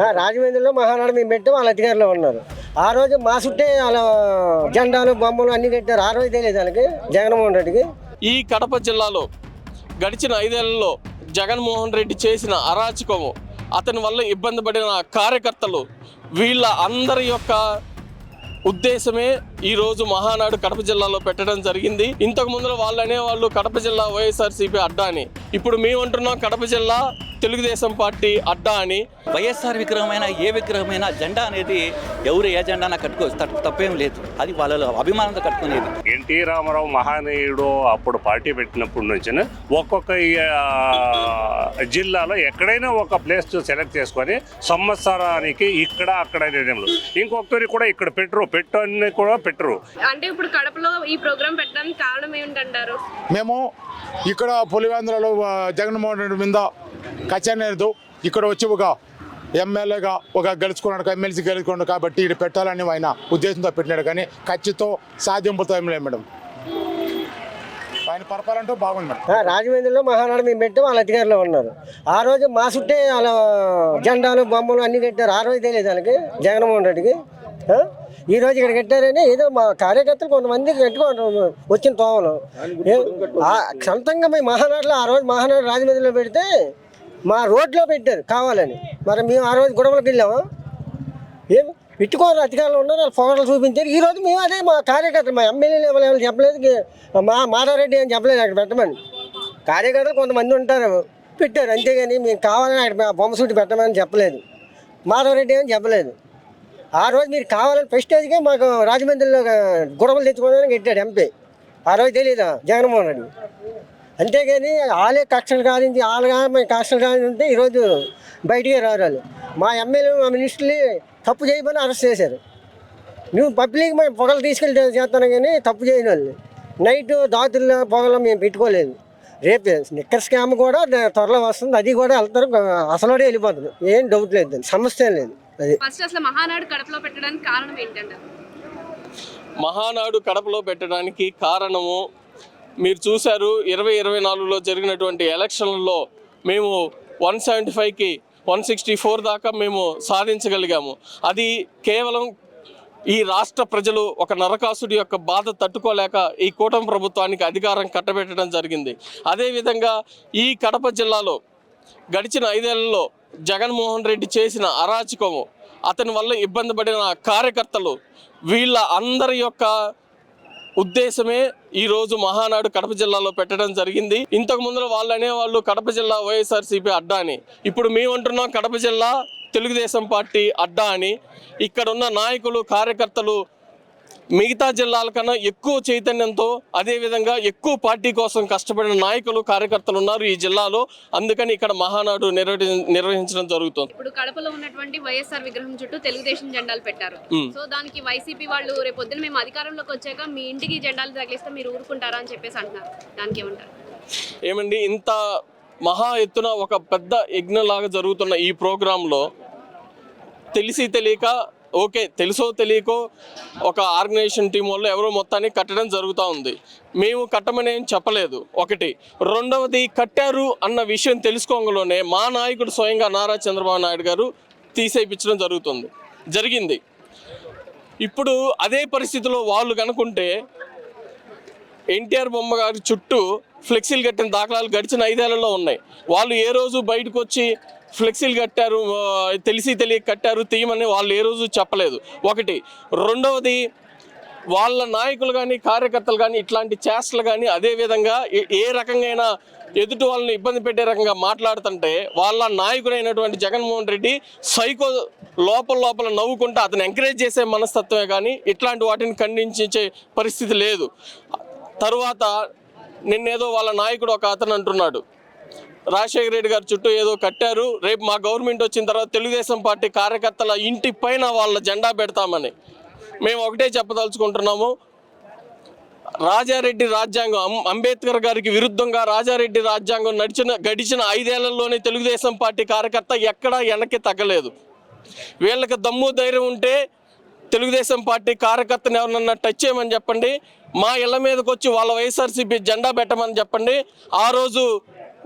రాజమండ్రిలో మహానాడు మేము పెట్టి వాళ్ళ అధికారులు ఉన్నారు. ఆ రోజు మా చుట్టే వాళ్ళ జెండాలు బొమ్మలు అన్నీ కట్టారు. ఆ రోజు తెలియదు వాళ్ళకి జగన్మోహన్ రెడ్డికి. ఈ కడప జిల్లాలో గడిచిన 5 ఏళ్లలో జగన్మోహన్ రెడ్డి చేసిన అరాచకము, అతని వల్ల ఇబ్బంది పడిన కార్యకర్తలు, వీళ్ళ అందరి యొక్క ఉద్దేశమే ఈరోజు మహానాడు కడప జిల్లాలో పెట్టడం జరిగింది. ఇంతకు ముందు వాళ్ళు అనేవాళ్ళు కడప జిల్లా వైఎస్ఆర్సీపీ అడ్డా అని. ఇప్పుడు మేము అంటున్నాం కడప జిల్లా తెలుగుదేశం పార్టీ అడ్డా అని. వైఎస్ఆర్ విగ్రహమైనా ఏ విగ్రహమైనా జెండా అనేది ఎవరు ఏ జెండా కట్టుకోవచ్చు, తప్పేం లేదు. అది వాళ్ళ అభిమానంతో కట్టుకునేది. ఎన్టీ రామారావు మహానీయుడు అప్పుడు పార్టీ పెట్టినప్పటి నుంచి ఒక్కొక్క జిల్లాలో ఎక్కడైనా ఒక ప్లేస్ సెలెక్ట్ చేసుకొని సంవత్సరానికి ఇక్కడ అక్కడ ఇంకొకరి కూడా ఇక్కడ పెట్టని కూడా పెట్టరు. అంటే ఇప్పుడు కడపలో ఈ ప్రోగ్రామ్ పెట్టడానికి కారణం ఏమిటంటారు? మేము ఇక్కడ పులివెందులలో జగన్మోహన్ రెడ్డి మీద కచ్చనేది ఇక్కడ వచ్చి ఒక ఎమ్మెల్యేగా గెలుచుకున్నాడు, ఎమ్మెల్సీ గెలుచుకున్నాడు కాబట్టి ఇక్కడ పెట్టాలని ఆయన ఉద్దేశంతో పెట్టినాడు. కానీ ఖచ్చితంతో సాధ్యంపుతో ఏం లేదు మేడం. ఆయన పరపాలంటూ బాగుంది మేడం. రాజమండ్రిలో మహానాడు మేము పెట్టి వాళ్ళ అధికారులు ఉన్నారు. ఆ రోజు మా చుట్టే వాళ్ళ జెండాలు బొమ్మలు అన్నీ కట్టారు. ఆ రోజు తెలియదు వాళ్ళకి జగన్మోహన్ రెడ్డికి. ఈ రోజు ఇక్కడ కట్టారని ఏదో మా కార్యకర్తలు కొంతమంది కట్టుకుంటారు వచ్చిన తోవలు. సొంతంగా మేము మహానాడులో ఆ రోజు మహానాడు రాజమండ్రిలో పెడితే మా రోడ్లో పెట్టారు కావాలని. మరి మేము ఆ రోజు గొడవలకు వెళ్ళాము. ఏం పెట్టుకోరు, అధికారులు ఉన్నారు, వాళ్ళు ఫోటోలు చూపించారు. ఈ రోజు మేము అదే మా కార్యకర్తలు, మా ఎమ్మెల్యేలు ఎవరు చెప్పలేదు, మాధవరెడ్డి అని చెప్పలేదు అక్కడ పెట్టమని. కార్యకర్తలు కొంతమంది ఉంటారు పెట్టారు, అంతేగాని మేము కావాలని అక్కడ బొమ్మ సూటి పెట్టమని చెప్పలేదు, మాధవరెడ్డి అని చెప్పలేదు. ఆ రోజు మీరు కావాలని ప్రెస్టేజ్గా మాకు రాజమండ్రిలో గొడవలు తెచ్చుకోవడానికి పెట్టాడు ఎంపీ. ఆ రోజు తెలియదా జగన్మోహన్ రెడ్డి. అంతేగాని వాళ్ళే కక్షలు కాలించి వాళ్ళగా మేము కక్షలు కాలించి ఉంటే ఈరోజు బయటికి రావాలి. మా ఎమ్మెల్యే మా మినిస్టర్ని తప్పు చేయమని అరెస్ట్ చేశారు. నువ్వు పబ్లిక్ మేము పొగలు తీసుకెళ్ళి చేస్తాను కానీ తప్పు చేయని వాళ్ళు. నైట్ దాతుల్లో పొగలు మేము పెట్టుకోలేదు. రేపు స్నిక్కర్ స్కామ్ కూడా త్వరలో వస్తుంది, అది కూడా వెళ్తారు, అసలు వెళ్ళిపోతుంది. ఏం డౌట్ లేదు, సమస్య లేదు. అది ఫస్ట్ అసలు మహానాడు కడపలో పెట్టడానికి కారణం ఏంటంటే, మహానాడు కడపలో పెట్టడానికి కారణము మీరు చూశారు. 2024లో జరిగినటువంటి ఎలక్షన్లలో మేము 175కి 164 దాకా మేము సాధించగలిగాము. అది కేవలం ఈ రాష్ట్ర ప్రజలు ఒక నరకాసుడి యొక్క బాధ తట్టుకోలేక ఈ కూటమి ప్రభుత్వానికి అధికారం కట్టబెట్టడం జరిగింది. అదేవిధంగా ఈ కడప జిల్లాలో గడిచిన 5 ఏళ్లలో జగన్మోహన్ రెడ్డి చేసిన అరాచకము, అతని వల్ల ఇబ్బంది పడిన కార్యకర్తలు, వీళ్ళ అందరి యొక్క ఉద్దేశమే ఈరోజు మహానాడు కడప జిల్లాలో పెట్టడం జరిగింది. ఇంతకు ముందు వాళ్ళు అనేవాళ్ళు కడప జిల్లా వైఎస్ఆర్సీపీ అడ్డా అని. ఇప్పుడు మేము అంటున్నాం కడప జిల్లా తెలుగుదేశం పార్టీ అడ్డా అని. ఇక్కడ ఉన్న నాయకులు, కార్యకర్తలు మిగతా జిల్లాల కన్నా ఎక్కువ చైతన్యంతో, అదేవిధంగా ఎక్కువ పార్టీ కోసం కష్టపడిన నాయకులు, కార్యకర్తలు ఉన్నారు ఈ జిల్లాలో. అందుకని ఇక్కడ మహానాడు నిర్వహించడం జరుగుతుంది. ఇప్పుడు కడపలో ఉన్నటువంటి వైఎస్ఆర్ విగ్రహం చుట్టూ తెలుగుదేశం జెండాలు పెట్టారు. సో దానికి వైసీపీ వాళ్ళు రేపు పొద్దున మేము అధికారంలోకి వచ్చాక మీ ఇంటికి జెండాలు తగిలిస్తే మీరు ఊరుకుంటారా అని చెప్పేసి అంటున్నారు. దానికి ఏమంటారు? ఏమండి, ఇంత మహా ఎత్తున ఒక పెద్ద యజ్ఞలాగా జరుగుతున్న ఈ ప్రోగ్రాంలో తెలిసి తెలియక, ఓకే తెలుసో తెలియకో ఒక ఆర్గనైజేషన్ టీం వాళ్ళు ఎవరో మొత్తాన్ని కట్టడం జరుగుతూ ఉంది. మేము కట్టమని ఏం చెప్పలేదు. ఒకటి. రెండవది, కట్టారు అన్న విషయం తెలుసుకోగానే మా నాయకుడు స్వయంగా నారా చంద్రబాబు నాయుడు గారు తీసేయించడం జరిగింది. ఇప్పుడు అదే పరిస్థితిలో వాళ్ళు కనుకుంటే ఎన్టీఆర్ బొమ్మ గారి చుట్టూ ఫ్లెక్సీలు కట్టిన దాఖలాలు గడిచిన 5 ఏళ్లలో ఉన్నాయి. వాళ్ళు ఏ రోజు బయటకు వచ్చి ఫ్లెక్సీలు కట్టారు, తెలిసి తెలియక కట్టారు, తీయమని వాళ్ళు ఏ రోజు చెప్పలేదు. ఒకటి. రెండవది, వాళ్ళ నాయకులు కానీ కార్యకర్తలు కానీ ఇట్లాంటి చేష్టలు కానీ, అదేవిధంగా ఏ రకంగా ఎదుటి వాళ్ళని ఇబ్బంది పెట్టే రకంగా మాట్లాడుతుంటే వాళ్ళ నాయకుడైనటువంటి జగన్మోహన్ రెడ్డి సైకో లోపల నవ్వుకుంటూ అతను ఎంకరేజ్ చేసే మనస్తత్వమే కానీ ఇట్లాంటి వాటిని ఖండించే పరిస్థితి లేదు. తరువాత నిన్నేదో వాళ్ళ నాయకుడు ఒక అతను అంటున్నాడు, రాజశేఖర రెడ్డి గారి చుట్టూ ఏదో కట్టారు, రేపు మా గవర్నమెంట్ వచ్చిన తర్వాత తెలుగుదేశం పార్టీ కార్యకర్తల ఇంటి పైన వాళ్ళ జెండా పెడతామని. మేము ఒకటే చెప్పదలుచుకుంటున్నాము, రాజారెడ్డి రాజ్యాంగం, అంబేద్కర్ గారికి విరుద్ధంగా రాజారెడ్డి రాజ్యాంగం గడిచిన 5 ఏళ్లలోనే తెలుగుదేశం పార్టీ కార్యకర్త ఎక్కడా వెనక్కి తగ్గలేదు. వీళ్ళకి దమ్ము ధైర్యం ఉంటే తెలుగుదేశం పార్టీ కార్యకర్తను ఎవరన్నా టచ్ చేయమని చెప్పండి, మా ఇళ్ల మీదకి వచ్చి వాళ్ళ వైఎస్ఆర్సీపీ జెండా పెట్టమని చెప్పండి. ఆ రోజు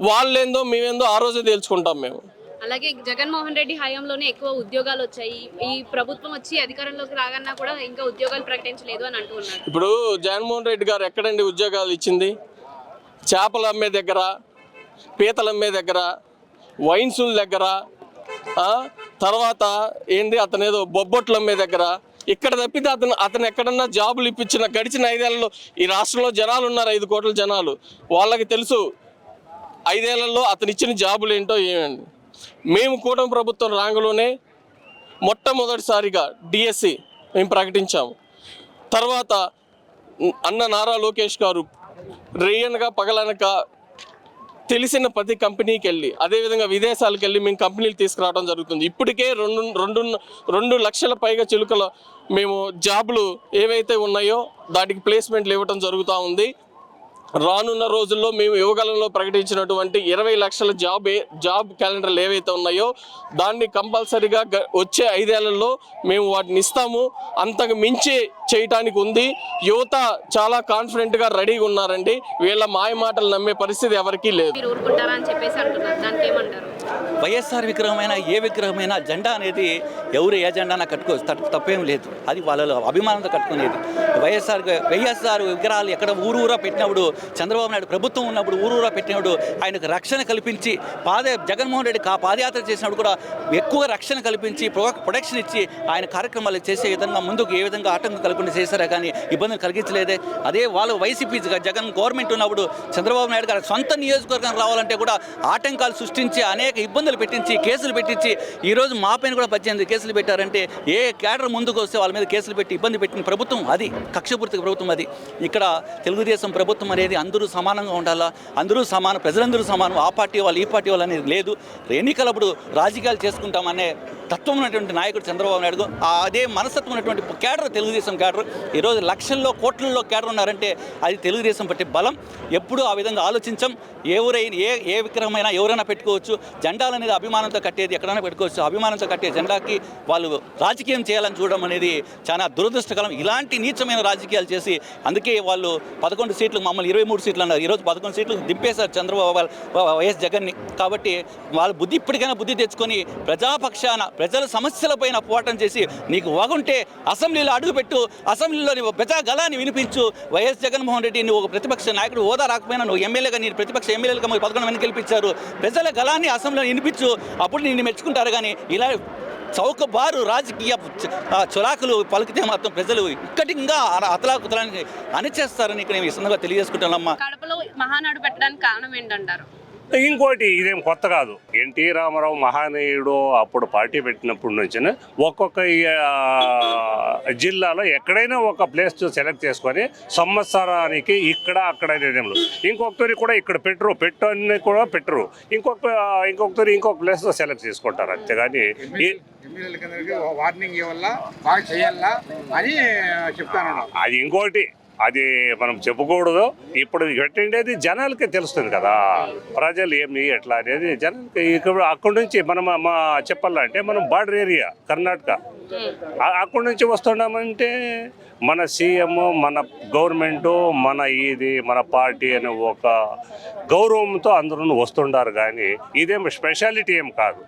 వాళ్ళేందో మేమేందో ఆ రోజే తేల్చుకుంటాం మేము. అలాగే జగన్మోహన్ రెడ్డి హయాంలోనే ఎక్కువ ఉద్యోగాలు వచ్చాయి. ఈ ప్రభుత్వం వచ్చి అధికారంలోకి రాగన్నా కూడా ఇంకా ఉద్యోగాలు ప్రకటించలేదు అని అంటూ ఉన్నారు. ఇప్పుడు జగన్మోహన్ రెడ్డి గారు ఎక్కడండి ఉద్యోగాలు ఇచ్చింది? చేపలు అమ్మే దగ్గర, పీతలు అమ్మే దగ్గర, వైన్సుల దగ్గర, తర్వాత ఏంటి అతను ఏదో బొబ్బొట్లు అమ్మే దగ్గర. ఇక్కడ తప్పితే అతను ఎక్కడన్నా జాబులు ఇప్పించిన గడిచిన 5 ఏళ్లలో ఈ రాష్ట్రంలో జనాలు ఉన్నారు, 5 కోట్ల జనాలు. వాళ్ళకి తెలుసు 5 ఏళ్లలో అతను ఇచ్చిన జాబులు ఏంటో ఏమండి. మేము కూటమి ప్రభుత్వం రాంగలోనే మొట్టమొదటిసారిగా డిఎస్సి మేము ప్రకటించాము. తర్వాత అన్న నారా లోకేష్ గారు రేయనగా పగలనక తెలిసిన ప్రతి కంపెనీకి వెళ్ళి, అదేవిధంగా విదేశాలకు వెళ్ళి మేము కంపెనీలు తీసుకురావడం జరుగుతుంది. ఇప్పటికే 2 లక్షల పైగా చిలుకల మేము జాబులు ఏవైతే ఉన్నాయో దానికి ప్లేస్మెంట్లు ఇవ్వడం జరుగుతూ ఉంది. రానున్న రోజుల్లో మేము యువగలంలో ప్రకటించినటువంటి 20 లక్షల జాబ్ క్యాలెండర్లు ఏవైతే ఉన్నాయో దాన్ని కంపల్సరీగా వచ్చే 5 ఏళ్లలో మేము వాటిని ఇస్తాము. అంతకు మించి చేయటానికి ఉంది. యువత చాలా కాన్ఫిడెంట్గా రెడీగా ఉన్నారండి. వీళ్ళ మాయ మాటలు నమ్మే పరిస్థితి ఎవరికీ లేదు. మీరు ఊరుకుంటారా అని చెప్పేసి అంటున్నారు, దానికి ఏమంటారు? వైఎస్ఆర్ విగ్రహమైనా ఏ విగ్రహమైనా జెండా అనేది ఎవరు ఏ జెండానా కట్టుకోవచ్చు, తప్పేం లేదు. అది వాళ్ళ అభిమానంతో కట్టుకునేది. వైఎస్ఆర్ విగ్రహాలు ఎక్కడ ఊరూరా పెట్టినప్పుడు, చంద్రబాబు నాయుడు ప్రభుత్వం ఉన్నప్పుడు ఊరూరా పెట్టినప్పుడు ఆయనకు రక్షణ కల్పించి జగన్మోహన్ రెడ్డి పాదయాత్ర చేసినప్పుడు కూడా ఎక్కువ రక్షణ కల్పించి ప్రొటెక్షన్ ఇచ్చి ఆయన కార్యక్రమాలు చేసే విధంగా ముందుకు ఏ విధంగా ఆటంకం కలగకుండా చేశారా కానీ ఇబ్బందులు కలిగించలేదే. అదే వాళ్ళు వైసీపీ జగన్ గవర్నమెంట్ ఉన్నప్పుడు చంద్రబాబు నాయుడు గారు సొంత నియోజకవర్గం రావాలంటే కూడా ఆటంకాలు సృష్టించి అనేక ఇబ్బందులు పెట్టించి కేసులు పెట్టించి ఈరోజు మా పైన కూడా 18 కేసులు పెట్టారంటే ఏ క్యాడర్ ముందుకు వస్తే వాళ్ళ మీద కేసులు పెట్టి ఇబ్బంది పెట్టిన ప్రభుత్వం అది, కక్షపూర్తి ప్రభుత్వం అది. ఇక్కడ తెలుగుదేశం ప్రభుత్వం అనేది అందరూ సమానంగా ఉండాలా, అందరూ సమానం, ప్రజలందరూ సమానం, ఆ పార్టీ వాళ్ళు ఈ పార్టీ వాళ్ళు అనేది లేదు. ఎన్నికలప్పుడు రాజకీయాలు చేసుకుంటామనే తత్వం ఉన్నటువంటి నాయకుడు చంద్రబాబు నాయుడు, అదే మనస్తత్వం ఉన్నటువంటి క్యాడర్ తెలుగుదేశం క్యాడర్. ఈరోజు లక్షల్లో కోట్లలో క్యాడర్ ఉన్నారంటే అది తెలుగుదేశం పట్టే బలం. ఎప్పుడూ ఆ విధంగా ఆలోచించాం. ఎవరైనా ఏ విగ్రహమైనా ఎవరైనా పెట్టుకోవచ్చు. జెండాలు అనేది అభిమానంతో కట్టేది ఎక్కడైనా పెట్టుకోవచ్చు. అభిమానంతో కట్టే జెండాకి వాళ్ళు రాజకీయం చేయాలని చూడడం అనేది చాలా దురదృష్టకరం. ఇలాంటి నీచమైన రాజకీయాలు చేసి అందుకే వాళ్ళు 11 సీట్లు మమ్మల్ని 23 సీట్లు అన్నారు. ఈరోజు 11 సీట్లు దింపేశారు చంద్రబాబు వైఎస్ జగన్ని. కాబట్టి వాళ్ళ ఇప్పటికైనా బుద్ధి తెచ్చుకొని ప్రజాపక్షాన ప్రజల సమస్యలపైన పోరాటం చేసి నీకు వగుంటే అసెంబ్లీలో అడుగుపెట్టు, అసెంబ్లీలోని ప్రజా గళాన్ని వినిపించు. వైఎస్ జగన్మోహన్ రెడ్డి నువ్వు ఒక ప్రతిపక్ష నాయకుడు హోదా రాకపోయినా నువ్వు ఎమ్మెల్యేగా, నీ ప్రతిపక్ష ఎమ్మెల్యేలుగా 11 మంది గెలిపించారు. ప్రజల గళాన్ని అసెంబ్లీలో వినిపించు, అప్పుడు నిన్ను మెచ్చుకుంటారు. కానీ ఇలా చౌకబారు రాజకీయ చులాకులు పలికితే మాత్రం ప్రజలు ఇక్కటిగా అతలాకుతలానికి అణిచేస్తారని ఇక్కడ నేను ఈ సందర్భంగా తెలియజేసుకుంటానమ్మా. కడపలో మహానాడు పెట్టడానికి కారణం ఏంటంటారు? ఇంకోటి ఇదేం కొత్త కాదు. ఎన్టీ రామారావు మహానీయుడు అప్పుడు పార్టీ పెట్టినప్పటి నుంచి ఒక్కొక్క జిల్లాలో ఎక్కడైనా ఒక ప్లేస్ సెలెక్ట్ చేసుకొని సంవత్సరానికి ఇక్కడ అక్కడ నిర్ణయంలో ఇంకొకరి కూడా ఇక్కడ పెట్టరు కూడా పెట్టరు. ఇంకొకరి ఇంకొక ప్లేస్ సెలెక్ట్ చేసుకుంటారు. అంతేగాని వార్నింగ్ ఇవ్వాలా, బాగా చేయాలా అని చెప్తాను. అది ఇంకోటి, అది మనం చెప్పకూడదు. ఇప్పుడు పెట్టిండేది జనాలకే తెలుస్తుంది కదా, ప్రజలు ఏమి ఎట్లా అనేది జనాలకి. ఇక్కడ అక్కడి నుంచి మనం చెప్పాలంటే మనం బార్డర్ ఏరియా కర్ణాటక, అక్కడి నుంచి వస్తున్నామంటే మన సీఎం, మన గవర్నమెంటు, మన పార్టీ అనే ఒక గౌరవంతో అందరూ వస్తుండారు. కానీ ఇదేం స్పెషాలిటీ ఏం కాదు.